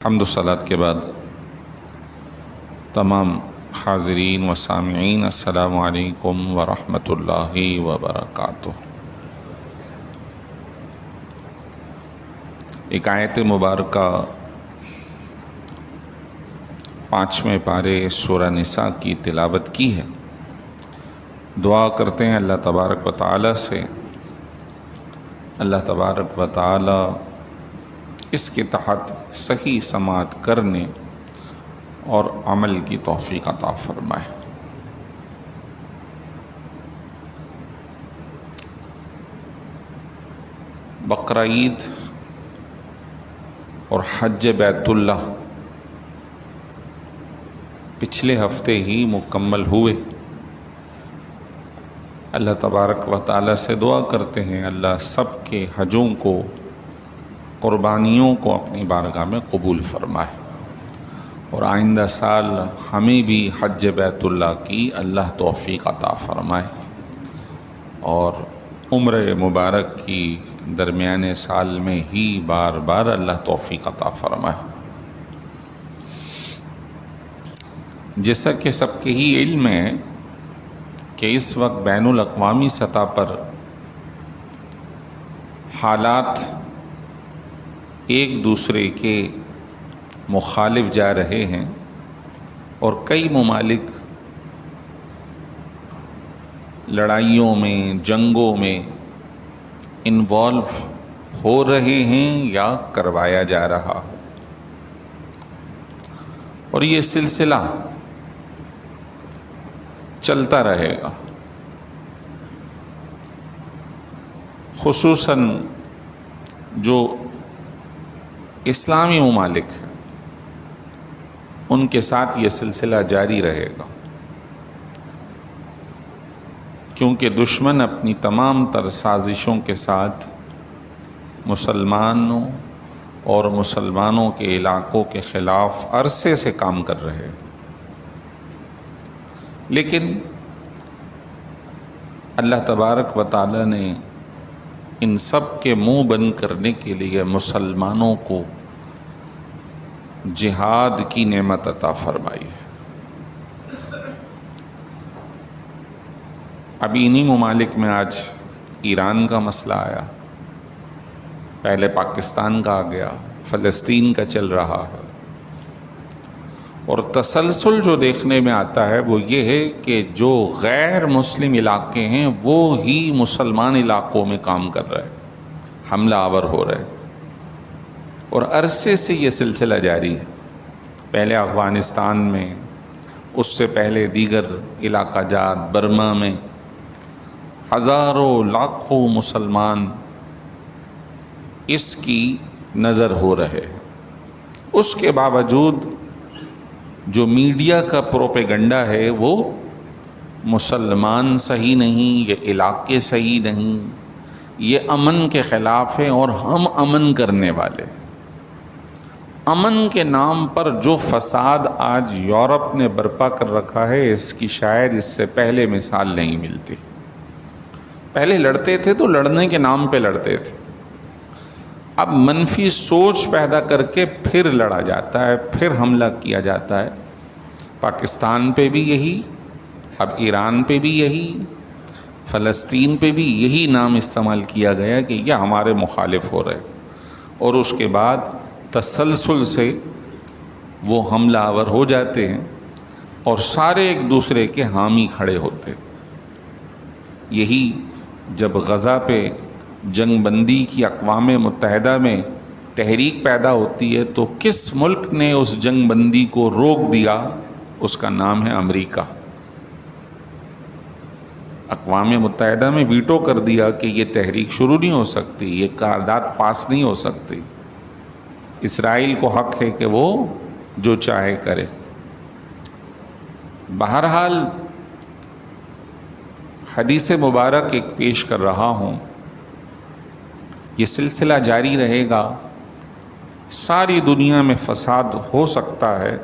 حمد و صلات کے بعد تمام حاضرین و سامعین السلام علیکم ورحمۃ اللہ وبرکاتہ۔ ایک آیت مبارکہ 5ویں پارے سورہ نساء کی تلاوت کی ہے۔ دعا کرتے ہیں اللہ تبارک و تعالی سے، اللہ تبارک و تعالی اس کے تحت صحیح سماعت کرنے اور عمل کی توفیق عطا فرمائے۔ بقرہ عید اور حج بیت اللہ پچھلے ہفتے ہی مکمل ہوئے۔ اللہ تبارک و تعالی سے دعا کرتے ہیں اللہ سب کے حجوں کو، قربانیوں کو اپنی بارگاہ میں قبول فرمائے، اور آئندہ سال ہمیں بھی حج بیت اللہ کی اللہ توفیق عطا فرمائے، اور عمرہ مبارک کی درمیان سال میں ہی بار بار اللہ توفیق عطا فرمائے۔ جیسا کہ سب کے ہی علم ہے کہ اس وقت بین الاقوامی سطح پر حالات ایک دوسرے کے مخالف جا رہے ہیں، اور کئی ممالک لڑائیوں میں، جنگوں میں انوالو ہو رہے ہیں یا کروایا جا رہا ہے، اور یہ سلسلہ چلتا رہے گا۔ خصوصاً جو اسلامی ممالک ہیں ان کے ساتھ یہ سلسلہ جاری رہے گا، کیونکہ دشمن اپنی تمام تر سازشوں کے ساتھ مسلمانوں اور مسلمانوں کے علاقوں کے خلاف عرصے سے کام کر رہے ہیں، لیکن اللہ تبارک و تعالی نے ان سب کے منہ بند کرنے کے لیے مسلمانوں کو جہاد کی نعمت عطا فرمائی ہے۔ ابھی انہی ممالک میں آج ایران کا مسئلہ آیا، پہلے پاکستان کا آ گیا، فلسطین کا چل رہا ہے، اور تسلسل جو دیکھنے میں آتا ہے وہ یہ ہے کہ جو غیر مسلم علاقے ہیں وہ ہی مسلمان علاقوں میں کام کر رہے ہیں، حملہ آور ہو رہے ہیں، اور عرصے سے یہ سلسلہ جاری ہے۔ پہلے افغانستان میں، اس سے پہلے دیگر علاقہ جات برما میں ہزاروں لاکھوں مسلمان اس کی نظر ہو رہے ہیں۔ اس کے باوجود جو میڈیا کا پروپیگنڈا ہے وہ مسلمان صحیح نہیں، یہ علاقے صحیح نہیں، یہ امن کے خلاف ہے اور ہم امن کرنے والے۔ امن کے نام پر جو فساد آج یورپ نے برپا کر رکھا ہے، اس کی شاید اس سے پہلے مثال نہیں ملتی۔ پہلے لڑتے تھے تو لڑنے کے نام پہ لڑتے تھے، اب منفی سوچ پیدا کر کے پھر لڑا جاتا ہے، پھر حملہ کیا جاتا ہے۔ پاکستان پہ بھی یہی، اب ایران پہ بھی یہی، فلسطین پہ بھی یہی نام استعمال کیا گیا کہ یہ ہمارے مخالف ہو رہے، اور اس کے بعد تسلسل سے وہ حملہ آور ہو جاتے ہیں اور سارے ایک دوسرے کے حامی کھڑے ہوتے۔ یہی جب غزہ پہ جنگ بندی کی اقوام متحدہ میں تحریک پیدا ہوتی ہے تو کس ملک نے اس جنگ بندی کو روک دیا؟ اس کا نام ہے امریکہ۔ اقوام متحدہ میں ویٹو کر دیا کہ یہ تحریک شروع نہیں ہو سکتی، یہ قرارداد پاس نہیں ہو سکتی، اسرائیل کو حق ہے کہ وہ جو چاہے کرے۔ بہرحال حدیث مبارک ایک پیش کر رہا ہوں، یہ سلسلہ جاری رہے گا۔ ساری دنیا میں فساد ہو سکتا ہے،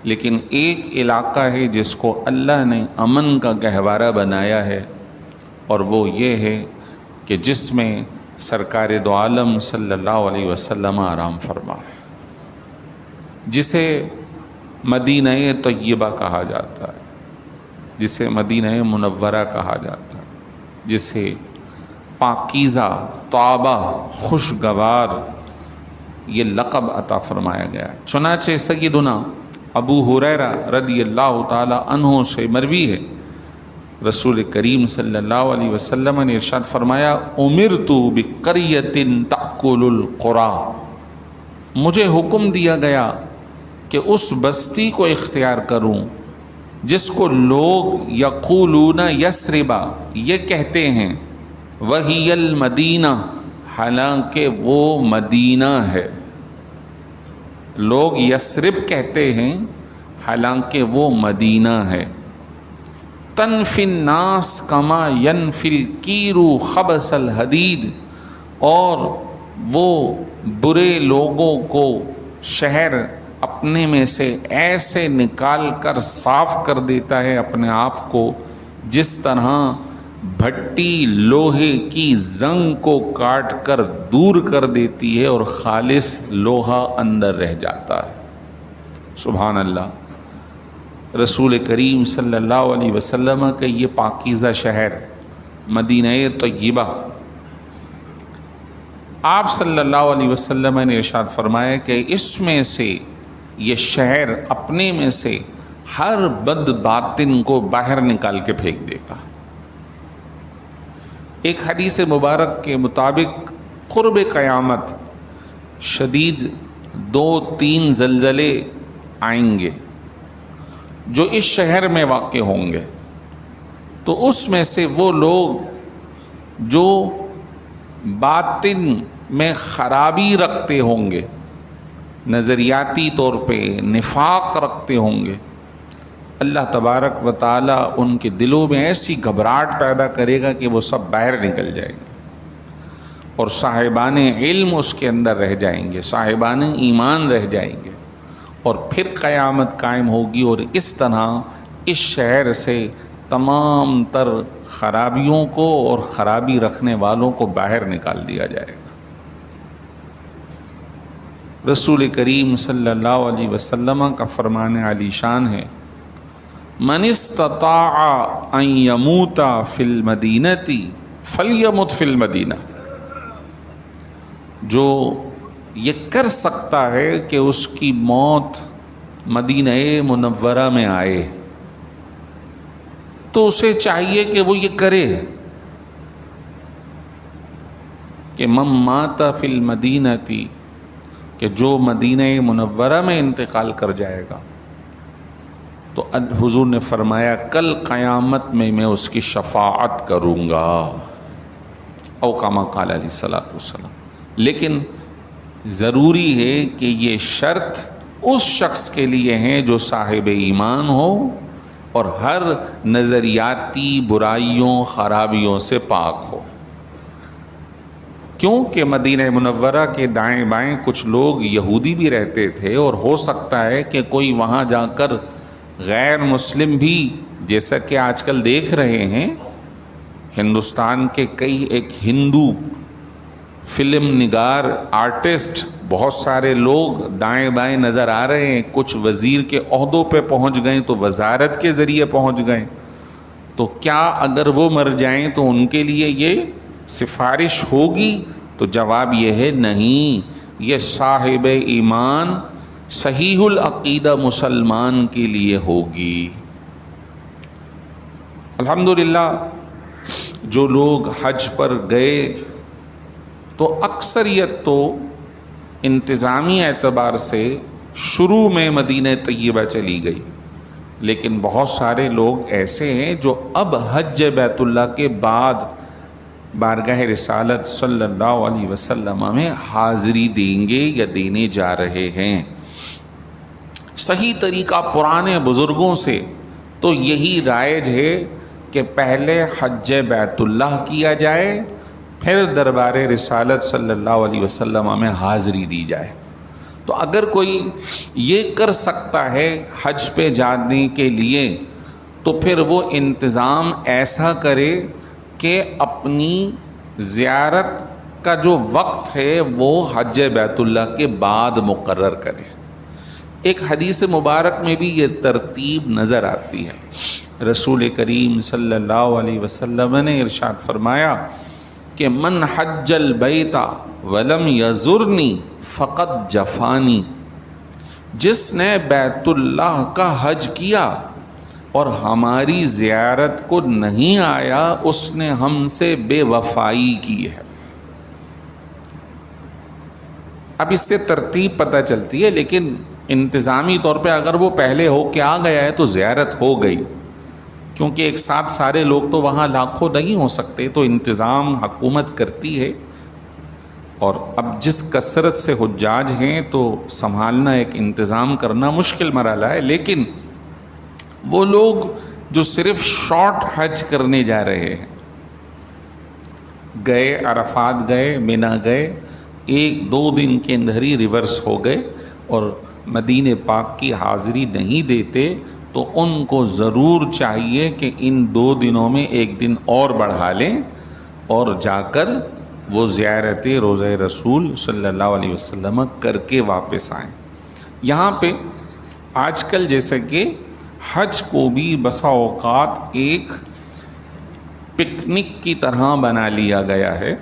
لیکن ایک علاقہ ہے جس کو اللہ نے امن کا گہوارہ بنایا ہے، اور وہ یہ ہے کہ جس میں سرکار دو عالم صلی اللہ علیہ وسلم آرام فرما ہے۔ جسے مدینہ طیبہ کہا جاتا ہے، جسے مدینہ منورہ کہا جاتا ہے، جسے پاکیزہ، طابہ، خوشگوار یہ لقب عطا فرمایا گیا ہے۔ چنانچہ سیدنا ابو ہریرہ رضی اللہ تعالی عنہ سے مروی ہے، رسول کریم صلی اللہ علیہ وسلم نے ارشاد فرمایا امرت بقریۃ تأکل القری، مجھے حکم دیا گیا کہ اس بستی کو اختیار کروں جس کو لوگ یقولون یثربا، یہ کہتے ہیں وہی المدینہ، حالانکہ وہ مدینہ ہے۔ لوگ یثرب کہتے ہیں حالانکہ وہ مدینہ ہے۔ تنفی الناس کما ینفی الکیر خبث الحدید، اور وہ برے لوگوں کو شہر اپنے میں سے ایسے نکال کر صاف کر دیتا ہے اپنے آپ کو، جس طرح بھٹی لوہے کی زنگ کو کاٹ کر دور کر دیتی ہے اور خالص لوہا اندر رہ جاتا ہے۔ سبحان اللہ۔ رسول کریم صلی اللہ علیہ وسلم کا یہ پاکیزہ شہر مدینہ طیبہ، آپ صلی اللہ علیہ وسلم نے ارشاد فرمایا کہ اس میں سے یہ شہر اپنے میں سے ہر بد باطن کو باہر نکال کے پھینک دے گا۔ ایک حدیث مبارک کے مطابق قرب قیامت شدید 2-3 زلزلے آئیں گے جو اس شہر میں واقع ہوں گے، تو اس میں سے وہ لوگ جو باطن میں خرابی رکھتے ہوں گے، نظریاتی طور پہ نفاق رکھتے ہوں گے، اللہ تبارک و تعالیٰ ان کے دلوں میں ایسی گھبراہٹ پیدا کرے گا کہ وہ سب باہر نکل جائیں گے، اور صاحبان علم اس کے اندر رہ جائیں گے، صاحبان ایمان رہ جائیں گے، اور پھر قیامت قائم ہوگی، اور اس طرح اس شہر سے تمام تر خرابیوں کو اور خرابی رکھنے والوں کو باہر نکال دیا جائے گا۔ رسول کریم صلی اللہ علیہ وسلم کا فرمان علی شان ہے من استطاع ان یموت فی المدینۃ فلیمت فی المدینہ، جو یہ کر سکتا ہے کہ اس کی موت مدینہ منورہ میں آئے تو اسے چاہیے کہ وہ یہ کرے کہ من مات فی المدینۃ، کہ جو مدینہ منورہ میں انتقال کر جائے گا تو حضور نے فرمایا کل قیامت میں اس کی شفاعت کروں گا، او کما قال علیہ الصلوۃ والسلام۔ لیکن ضروری ہے کہ یہ شرط اس شخص کے لیے ہے جو صاحب ایمان ہو اور ہر نظریاتی برائیوں خرابیوں سے پاک ہو، کیونکہ مدینہ منورہ کے دائیں بائیں کچھ لوگ یہودی بھی رہتے تھے، اور ہو سکتا ہے کہ کوئی وہاں جا کر غیر مسلم بھی، جیسا کہ آج کل دیکھ رہے ہیں ہندوستان کے کئی ایک ہندو فلم نگار آرٹسٹ، بہت سارے لوگ دائیں بائیں نظر آ رہے ہیں، کچھ وزیر کے عہدوں پہ پہنچ گئے تو وزارت کے ذریعے پہنچ گئے، تو کیا اگر وہ مر جائیں تو ان کے لیے یہ سفارش ہوگی؟ تو جواب یہ ہے نہیں، یہ صاحب ایمان صحیح العقیدہ مسلمان کے لیے ہوگی۔ الحمدللہ جو لوگ حج پر گئے تو اکثریت تو انتظامی اعتبار سے شروع میں مدینہ طیبہ چلی گئی، لیکن بہت سارے لوگ ایسے ہیں جو اب حج بیت اللہ کے بعد بارگاہ رسالت صلی اللہ علیہ وسلم میں حاضری دیں گے یا دینے جا رہے ہیں۔ صحیح طریقہ پرانے بزرگوں سے تو یہی رائج ہے کہ پہلے حج بیت اللہ کیا جائے، پھر دربار رسالت صلی اللہ علیہ وسلم میں حاضری دی جائے۔ تو اگر کوئی یہ کر سکتا ہے حج پہ جانے کے لیے تو پھر وہ انتظام ایسا کرے کہ اپنی زیارت کا جو وقت ہے وہ حج بیت اللہ کے بعد مقرر کرے، ایک حدیث مبارک میں بھی یہ ترتیب نظر آتی ہے۔ رسول کریم صلی اللہ علیہ وسلم نے ارشاد فرمایا کہ من حج البیت ولم یزرنی فقط جفانی، جس نے بیت اللہ کا حج کیا اور ہماری زیارت کو نہیں آیا اس نے ہم سے بے وفائی کی ہے۔ اب اس سے ترتیب پتہ چلتی ہے، لیکن انتظامی طور پہ اگر وہ پہلے ہو کے آ گیا ہے تو زیارت ہو گئی، کیونکہ ایک ساتھ سارے لوگ تو وہاں لاکھوں نہیں ہو سکتے، تو انتظام حکومت کرتی ہے۔ اور اب جس کثرت سے حجاج ہیں تو سنبھالنا، ایک انتظام کرنا مشکل مرحلہ ہے۔ لیکن وہ لوگ جو صرف شارٹ حج کرنے جا رہے ہیں، گئے عرفات گئے، مینا گئے، 1-2 دن کے اندر ہی ریورس ہو گئے اور مدینہ پاک کی حاضری نہیں دیتے، تو ان کو ضرور چاہیے کہ ان 2 دنوں میں 1 دن اور بڑھا لیں اور جا کر وہ زیارت روضہ رسول صلی اللہ علیہ وسلم کر کے واپس آئیں۔ یہاں پہ آج کل جیسے کہ حج کو بھی بسا اوقات ایک پکنک کی طرح بنا لیا گیا ہے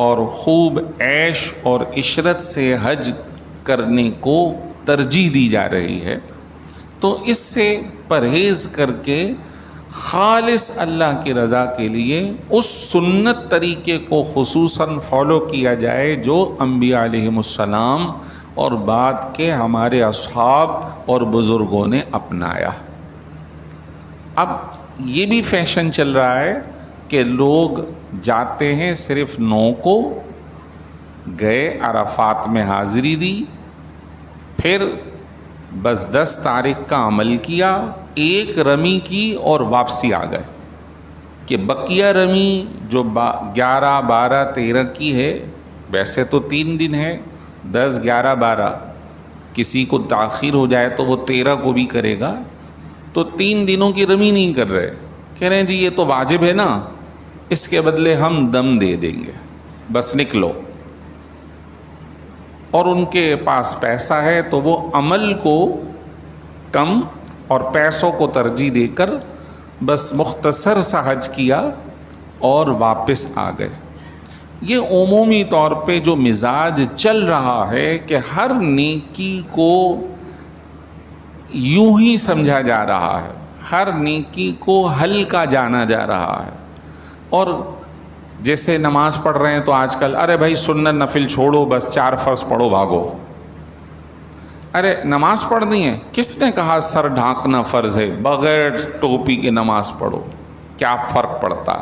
اور خوب عیش اور عشرت سے حج کرنے کو ترجیح دی جا رہی ہے، تو اس سے پرہیز کر کے خالص اللہ کی رضا کے لیے اس سنت طریقے کو خصوصاً فالو کیا جائے جو انبیاء علیہم السلام اور بعد کے ہمارے اصحاب اور بزرگوں نے اپنایا۔ اب یہ بھی فیشن چل رہا ہے کہ لوگ جاتے ہیں صرف 9 کو، گئے عرفات میں حاضری دی، پھر بس 10 تاریخ کا عمل کیا، 1 رمی کی اور واپسی آ گئے، کہ بقیہ رمی جو 11 12 13 کی ہے، ویسے تو 3 دن ہے، 10 11 12، کسی کو تاخیر ہو جائے تو وہ 13 کو بھی کرے گا، تو 3 دنوں کی رمی نہیں کر رہے، کہہ رہے ہیں جی یہ تو واجب ہے نا، اس کے بدلے ہم دم دے دیں گے، بس نکلو۔ اور ان کے پاس پیسہ ہے تو وہ عمل کو کم اور پیسوں کو ترجیح دے کر بس مختصر سا حج کیا اور واپس آ گئے۔ یہ عمومی طور پہ جو مزاج چل رہا ہے کہ ہر نیکی کو یوں ہی سمجھا جا رہا ہے، ہر نیکی کو ہلکا جانا جا رہا ہے، اور جیسے نماز پڑھ رہے ہیں تو آج کل ارے بھائی سنت نفل چھوڑو، بس 4 فرض پڑھو بھاگو۔ ارے نماز پڑھنی ہے، کس نے کہا سر ڈھانکنا فرض ہے، بغیر ٹوپی کے نماز پڑھو، کیا فرق پڑتا؟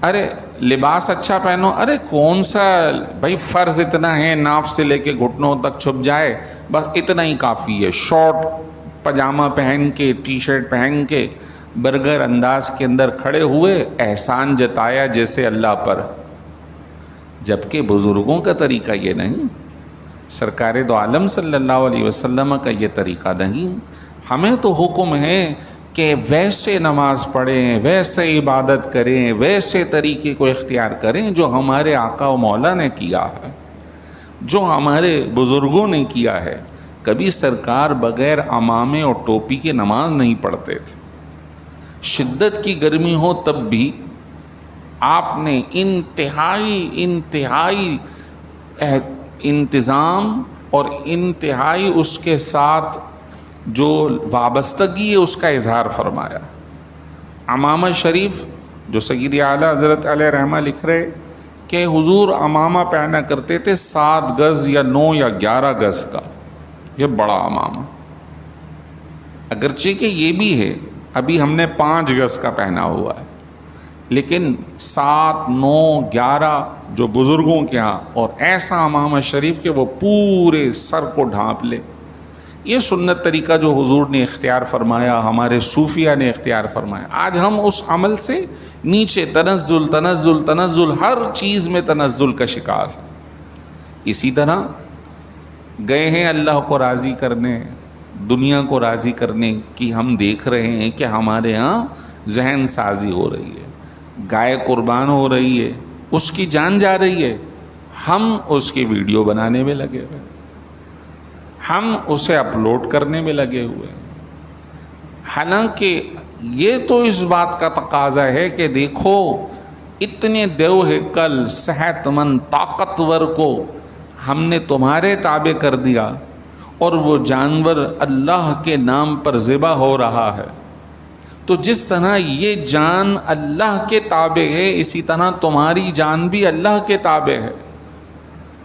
ارے لباس اچھا پہنو، ارے کون سا بھائی فرض اتنا ہے، ناف سے لے کے گھٹنوں تک چھپ جائے، بس اتنا ہی کافی ہے۔ شارٹ پاجامہ پہن کے، ٹی شرٹ پہن کے، برگر انداز کے اندر کھڑے ہوئے، احسان جتایا جیسے اللہ پر، جبکہ بزرگوں کا طریقہ یہ نہیں، سرکار دو عالم صلی اللہ علیہ وسلم کا یہ طریقہ نہیں۔ ہمیں تو حکم ہے کہ ویسے نماز پڑھیں، ویسے عبادت کریں، ویسے طریقے کو اختیار کریں جو ہمارے آقا و مولا نے کیا ہے، جو ہمارے بزرگوں نے کیا ہے۔ کبھی سرکار بغیر عمامے اور ٹوپی کے نماز نہیں پڑھتے تھے، شدت کی گرمی ہو تب بھی آپ نے انتہائی انتظام اور انتہائی اس کے ساتھ جو وابستگی ہے اس کا اظہار فرمایا۔ عمامہ شریف جو سید اعلیٰ حضرت علیہ رحمہ لکھ رہے کہ حضور عمامہ پہنا کرتے تھے 7 گز یا 9 یا 11 گز کا، یہ بڑا عمامہ، اگرچہ کہ یہ بھی ہے ابھی ہم نے 5 گز کا پہنا ہوا ہے، لیکن 7 9 11 جو بزرگوں کے ہاں، اور ایسا عمامہ شریف کہ وہ پورے سر کو ڈھانپ لے۔ یہ سنت طریقہ جو حضور نے اختیار فرمایا، ہمارے صوفیہ نے اختیار فرمایا۔ آج ہم اس عمل سے نیچے تنزل تنزل تنزل، ہر چیز میں تنزل کا شکار ہے۔ اسی طرح گئے ہیں اللہ کو راضی کرنے، دنیا کو راضی کرنے کی ہم دیکھ رہے ہیں کہ ہمارے ہاں ذہن سازی ہو رہی ہے، گائے قربان ہو رہی ہے، اس کی جان جا رہی ہے، ہم اس کی ویڈیو بنانے میں لگے ہوئے۔ ہم اسے اپلوڈ کرنے میں لگے ہوئے ہیں۔ حالانکہ یہ تو اس بات کا تقاضا ہے کہ دیکھو اتنے دیو ہیکل صحت مند طاقتور کو ہم نے تمہارے تابع کر دیا، اور وہ جانور اللہ کے نام پر ذبح ہو رہا ہے، تو جس طرح یہ جان اللہ کے تابع ہے، اسی طرح تمہاری جان بھی اللہ کے تابع ہے۔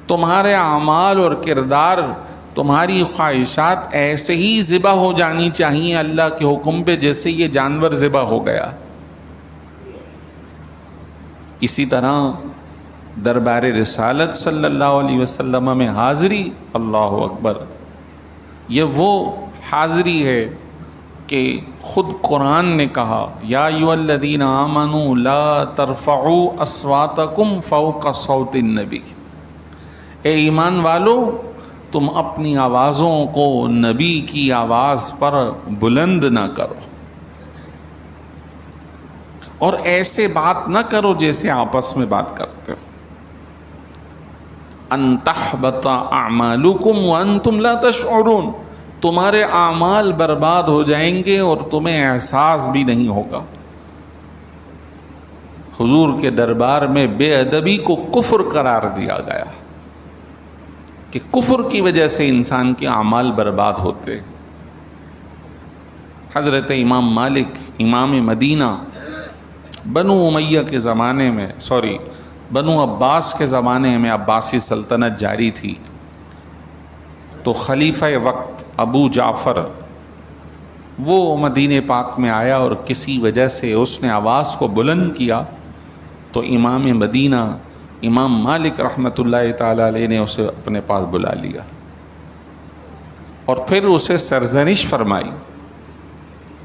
تمہارے اعمال اور کردار، تمہاری خواہشات ایسے ہی ذبح ہو جانی چاہیے اللہ کے حکم پہ جیسے یہ جانور ذبح ہو گیا۔ اسی طرح دربار رسالت صلی اللہ علیہ وسلم میں حاضری، اللہ اکبر، یہ وہ حاضری ہے کہ خود قرآن نے کہا یا ایھا الذین آمنوا لا ترفعوا اصواتکم فوق صوت النبی، اے ایمان والو تم اپنی آوازوں کو نبی کی آواز پر بلند نہ کرو، اور ایسے بات نہ کرو جیسے آپس میں بات کرتے ہو۔ ان تحبط اعمالکم وانتم لا تشعرون، تمہارے اعمال برباد ہو جائیں گے اور تمہیں احساس بھی نہیں ہوگا۔ حضور کے دربار میں بے ادبی کو کفر قرار دیا گیا کہ کفر کی وجہ سے انسان کے اعمال برباد ہوتے۔ حضرت امام مالک امام مدینہ بنو امیہ کے زمانے میں، بنو عباس کے زمانے میں عباسی سلطنت جاری تھی، تو خلیفہ وقت ابو جعفر وہ مدینہ پاک میں آیا اور کسی وجہ سے اس نے آواز کو بلند کیا، تو امام مدینہ امام مالک رحمۃ اللہ تعالی علیہ نے اسے اپنے پاس بلا لیا اور پھر اسے سرزنش فرمائی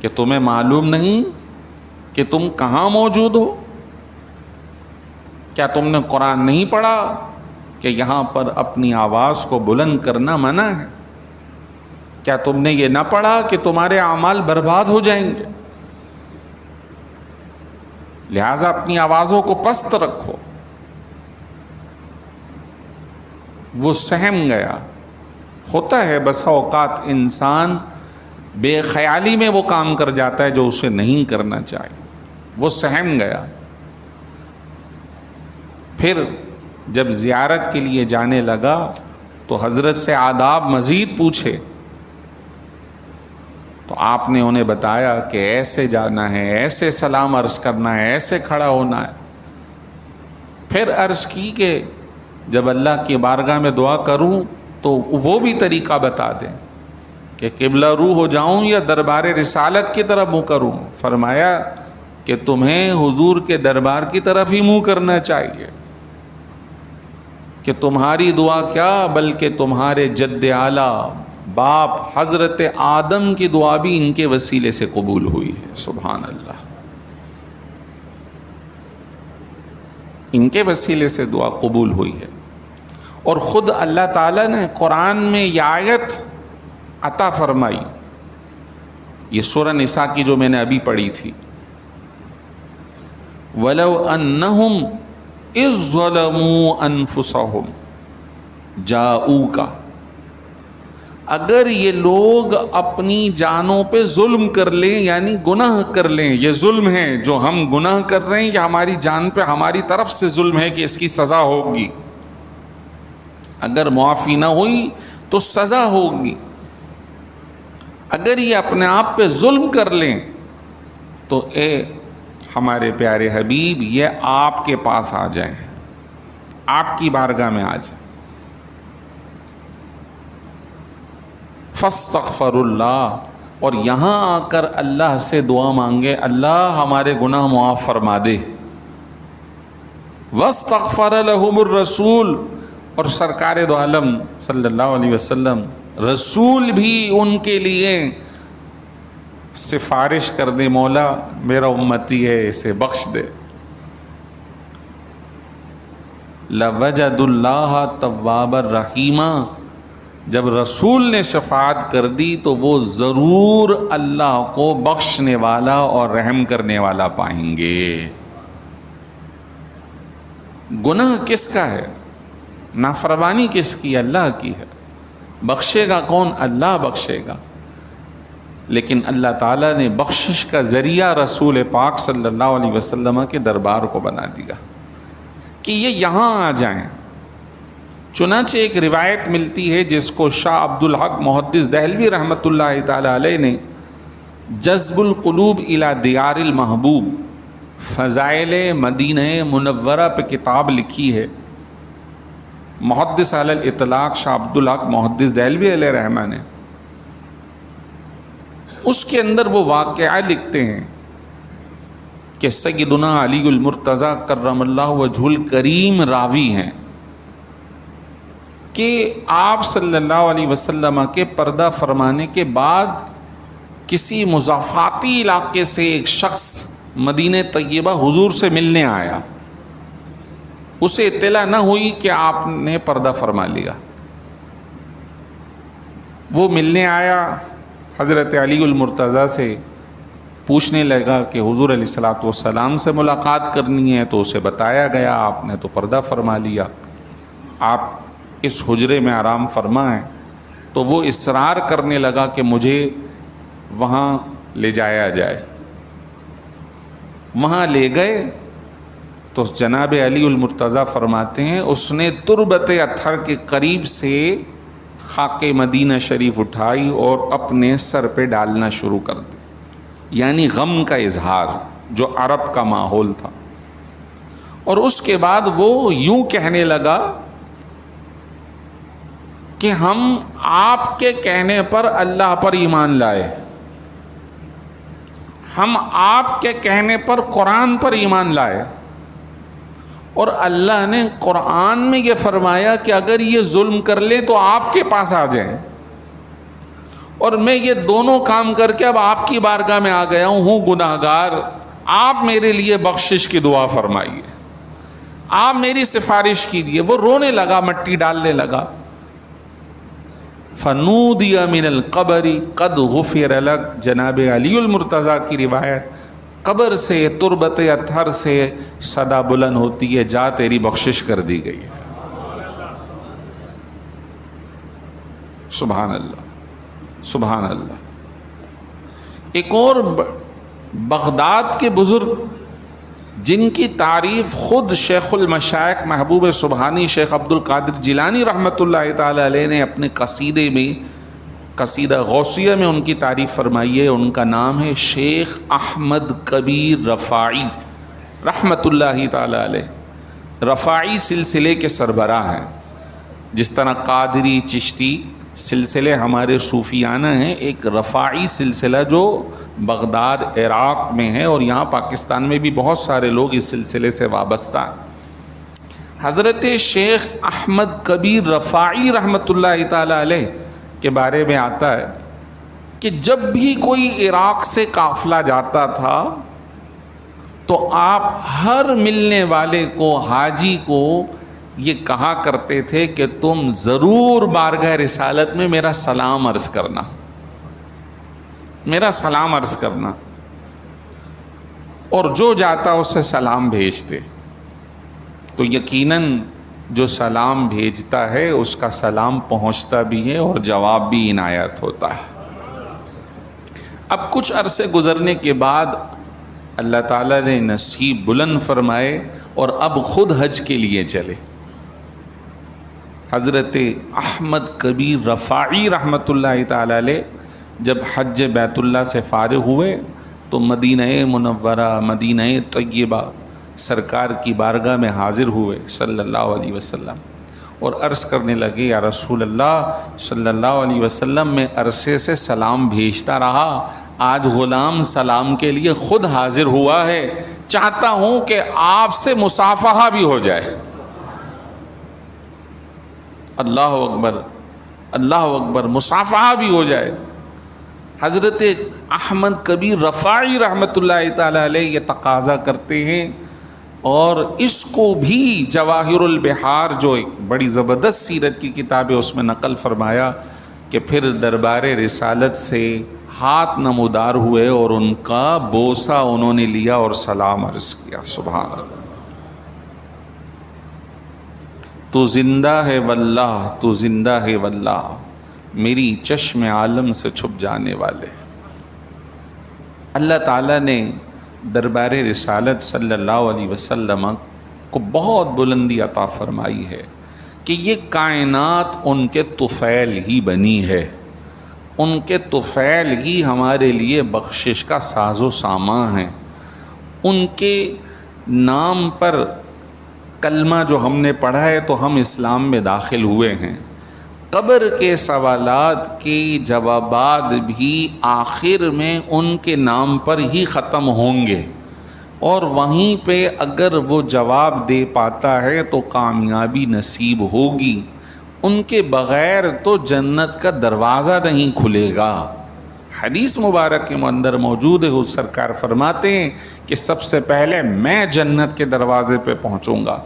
کہ تمہیں معلوم نہیں کہ تم کہاں موجود ہو؟ کیا تم نے قرآن نہیں پڑھا کہ یہاں پر اپنی آواز کو بلند کرنا منع ہے؟ کیا تم نے یہ نہ پڑھا کہ تمہارے اعمال برباد ہو جائیں گے؟ لہذا اپنی آوازوں کو پست رکھو۔ وہ سہم گیا۔ ہوتا ہے بسا اوقات انسان بے خیالی میں وہ کام کر جاتا ہے جو اسے نہیں کرنا چاہیے۔ وہ سہم گیا۔ پھر جب زیارت کے لیے جانے لگا تو حضرت سے آداب مزید پوچھے، تو آپ نے انہیں بتایا کہ ایسے جانا ہے، ایسے سلام عرض کرنا ہے، ایسے کھڑا ہونا ہے۔ پھر عرض کی کہ جب اللہ کی بارگاہ میں دعا کروں تو وہ بھی طریقہ بتا دیں کہ قبلہ رو ہو جاؤں یا دربار رسالت کی طرف منہ کروں۔ فرمایا کہ تمہیں حضور کے دربار کی طرف ہی منہ کرنا چاہیے، کہ تمہاری دعا کیا بلکہ تمہارے جد اعلیٰ باپ حضرت آدم کی دعا بھی ان کے وسیلے سے قبول ہوئی ہے۔ سبحان اللہ، ان کے وسیلے سے دعا قبول ہوئی ہے۔ اور خود اللہ تعالیٰ نے قرآن میں یہ آیت عطا فرمائی، یہ سورہ نساء کی جو میں نے ابھی پڑھی تھی، وَلَوْ أَنَّهُمْ اِذْ ظَلَمُوا أَنفُسَهُمْ جَاءُوكَ، اگر یہ لوگ اپنی جانوں پہ ظلم کر لیں، یعنی گناہ کر لیں، یہ ظلم ہے جو ہم گناہ کر رہے ہیں، یا ہماری جان پہ ہماری طرف سے ظلم ہے کہ اس کی سزا ہوگی، اگر معافی نہ ہوئی تو سزا ہوگی۔ اگر یہ اپنے آپ پہ ظلم کر لیں تو اے ہمارے پیارے حبیب یہ آپ کے پاس آ جائیں، آپ کی بارگاہ میں آ جائیں۔ فاستغفر اللہ، اور یہاں آ کر اللہ سے دعا مانگے، اللہ ہمارے گناہ معاف فرما دے۔ واستغفر لهم الرسول، اور سرکار دو عالم صلی اللہ علیہ وسلم رسول بھی ان کے لیے سفارش کر دے، مولا میرا امتی ہے اسے بخش دے۔ لَوَجَدُ اللَّهَ تَوَّابًا رَحِيمًا، جب رسول نے شفاعت کر دی تو وہ ضرور اللہ کو بخشنے والا اور رحم کرنے والا پائیں گے۔ گناہ کس کا ہے؟ نافرمانی کس کی؟ اللہ کی ہے۔ بخشے گا کون؟ اللہ بخشے گا، لیکن اللہ تعالیٰ نے بخشش کا ذریعہ رسول پاک صلی اللہ علیہ وسلم کے دربار کو بنا دیا کہ یہ یہاں آ جائیں۔ چنانچہ ایک روایت ملتی ہے جس کو شاہ عبد الحق محدث دہلوی رحمۃ اللہ تعالیٰ علیہ نے جذب القلوب الی دیار المحبوب، فضائل مدینہ منورہ پہ کتاب لکھی ہے۔ محدث علی الاطلاق شاہ عبد الحق محدث دہلوی علیہ رحمہ نے، اس کے اندر وہ واقعہ لکھتے ہیں کہ سیدنا علی المرتضیٰ کرم اللہ وجہ الکریم راوی ہیں کہ آپ صلی اللہ علیہ وسلم کے پردہ فرمانے کے بعد کسی مضافاتی علاقے سے ایک شخص مدینہ طیبہ حضور سے ملنے آیا، اسے اطلاع نہ ہوئی کہ آپ نے پردہ فرما لیا۔ وہ ملنے آیا، حضرت علی المرتضیٰ سے پوچھنے لگا کہ حضور علیہ الصلوۃ والسلام سے ملاقات کرنی ہے، تو اسے بتایا گیا آپ نے تو پردہ فرما لیا، آپ اس حجرے میں آرام فرمائیں۔ تو وہ اصرار کرنے لگا کہ مجھے وہاں لے جایا جائے۔ وہاں لے گئے تو جناب علی المرتضیٰ فرماتے ہیں اس نے تربت اطہر کے قریب سے خاک مدینہ شریف اٹھائی اور اپنے سر پہ ڈالنا شروع کر دی، یعنی غم کا اظہار جو عرب کا ماحول تھا۔ اور اس کے بعد وہ یوں کہنے لگا کہ ہم آپ کے کہنے پر اللہ پر ایمان لائے، ہم آپ کے کہنے پر قرآن پر ایمان لائے، اور اللہ نے قرآن میں یہ فرمایا کہ اگر یہ ظلم کر لیں تو آپ کے پاس آ جائیں، اور میں یہ دونوں کام کر کے اب آپ کی بارگاہ میں آ گیا ہوں گناہگار، آپ میرے لیے بخشش کی دعا فرمائیے، آپ میری سفارش کیجیے۔ وہ رونے لگا، مٹی ڈالنے لگا۔ فنودی من القبر قد غفر لک، جناب علی المرتضیٰ کی روایت، قبر سے تربت اطہر سے صدا بلند ہوتی ہے، جا تیری بخشش کر دی گئی ہے۔ سبحان اللہ، سبحان اللہ۔ ایک اور بغداد کے بزرگ جن کی تعریف خود شیخ المشائخ محبوب سبحانی شیخ عبد القادر جیلانی رحمۃ اللہ تعالی علیہ نے اپنے قصیدے میں، قصیدہ غوثیہ میں ان کی تعریف فرمائی ہے۔ ان کا نام ہے شیخ احمد کبیر رفاعی رحمۃ اللہ تعالی علیہ۔ رفاعی سلسلے کے سربراہ ہیں، جس طرح قادری چشتی سلسلے ہمارے صوفیانہ ہیں، ایک رفاعی سلسلہ جو بغداد عراق میں ہے، اور یہاں پاکستان میں بھی بہت سارے لوگ اس سلسلے سے وابستہ ہیں۔ حضرت شیخ احمد کبیر رفاعی رحمۃ اللہ تعالی علیہ کے بارے میں آتا ہے کہ جب بھی کوئی عراق سے قافلہ جاتا تھا تو آپ ہر ملنے والے کو، حاجی کو یہ کہا کرتے تھے کہ تم ضرور بارگاہ رسالت میں میرا سلام عرض کرنا، میرا سلام عرض کرنا، اور جو جاتا اسے سلام بھیجتے۔ تو یقیناً جو سلام بھیجتا ہے اس کا سلام پہنچتا بھی ہے اور جواب بھی عنایت ہوتا ہے۔ اب کچھ عرصے گزرنے کے بعد اللہ تعالیٰ نے نصیب بلند فرمائے اور اب خود حج کے لیے چلے۔ حضرت احمد کبیر رفاعی رحمۃ اللہ تعالی علیہ جب حج بیت اللہ سے فارغ ہوئے تو مدینہ منورہ، مدینہ طیبہ سرکار کی بارگاہ میں حاضر ہوئے صلی اللہ علیہ وسلم، اور عرض کرنے لگے یا رسول اللہ صلی اللہ علیہ وسلم، میں عرصے سے سلام بھیجتا رہا، آج غلام سلام کے لیے خود حاضر ہوا ہے، چاہتا ہوں کہ آپ سے مصافحہ بھی ہو جائے۔ اللہ اکبر، اللہ اکبر، مصافحہ بھی ہو جائے۔ حضرت احمد کبیر رفاعی رحمۃ اللہ تعالی علیہ یہ تقاضا کرتے ہیں، اور اس کو بھی جواہر البحار جو ایک بڑی زبردست سیرت کی کتاب ہے اس میں نقل فرمایا کہ پھر دربار رسالت سے ہاتھ نمودار ہوئے اور ان کا بوسہ انہوں نے لیا اور سلام عرض کیا۔ سبحان اللہ، تو زندہ ہے واللہ، تو زندہ ہے واللہ، میری چشم عالم سے چھپ جانے والے۔ اللہ تعالیٰ نے دربار رسالت صلی اللہ علیہ وسلم کو بہت بلندی عطا فرمائی ہے کہ یہ کائنات ان کے طفیل ہی بنی ہے، ان کے طفیل ہی ہمارے لیے بخشش کا ساز و سامان ہیں۔ ان کے نام پر کلمہ جو ہم نے پڑھا ہے تو ہم اسلام میں داخل ہوئے ہیں۔ قبر کے سوالات کے جوابات بھی آخر میں ان کے نام پر ہی ختم ہوں گے، اور وہیں پہ اگر وہ جواب دے پاتا ہے تو کامیابی نصیب ہوگی۔ ان کے بغیر تو جنت کا دروازہ نہیں کھلے گا۔ حدیث مبارک کے اندر موجود ہے، اس سرکار فرماتے ہیں کہ سب سے پہلے میں جنت کے دروازے پہ پہنچوں گا۔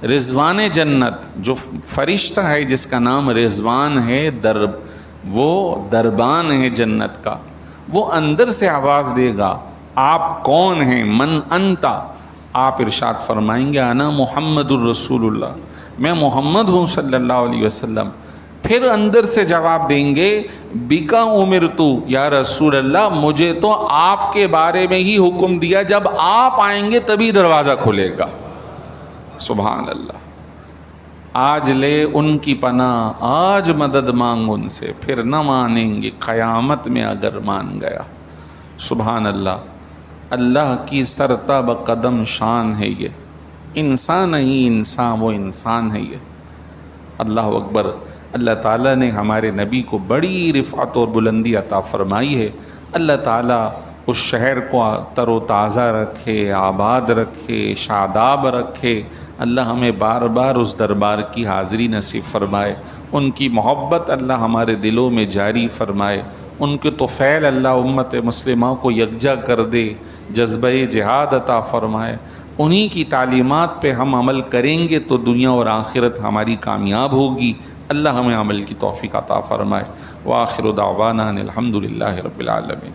رضوان جنت جو فرشتہ ہے جس کا نام رضوان ہے، وہ دربان ہے جنت کا، وہ اندر سے آواز دے گا، آپ کون ہیں؟ من انتا؟ آپ ارشاد فرمائیں گے انا محمد الرسول اللہ، میں محمد ہوں صلی اللہ علیہ وسلم۔ پھر اندر سے جواب دیں گے بکا امرتو یا رسول اللہ، مجھے تو آپ کے بارے میں ہی حکم دیا، جب آپ آئیں گے تبھی دروازہ کھلے گا۔ سبحان اللہ۔ آج لے ان کی پناہ، آج مدد مانگ ان سے، پھر نہ مانیں گے قیامت میں اگر مان گیا۔ سبحان اللہ۔ اللہ کی سرتا بقدم شان ہے یہ، انسان نہیں انسان، وہ انسان ہے یہ۔ اللہ اکبر۔ اللہ تعالیٰ نے ہمارے نبی کو بڑی رفعت اور بلندی عطا فرمائی ہے۔ اللہ تعالیٰ اس شہر کو تر و تازہ رکھے، آباد رکھے، شاداب رکھے۔ اللہ ہمیں بار بار اس دربار کی حاضری نصیب فرمائے، ان کی محبت اللہ ہمارے دلوں میں جاری فرمائے، ان کے طفیل اللہ امت مسلمہ کو یکجا کر دے، جذبہ جہاد عطا فرمائے۔ انہی کی تعلیمات پہ ہم عمل کریں گے تو دنیا اور آخرت ہماری کامیاب ہوگی۔ اللہ ہمیں عمل کی توفیق عطا فرمائے۔ وآخر دعوانا ان الحمد للہ رب العالمین۔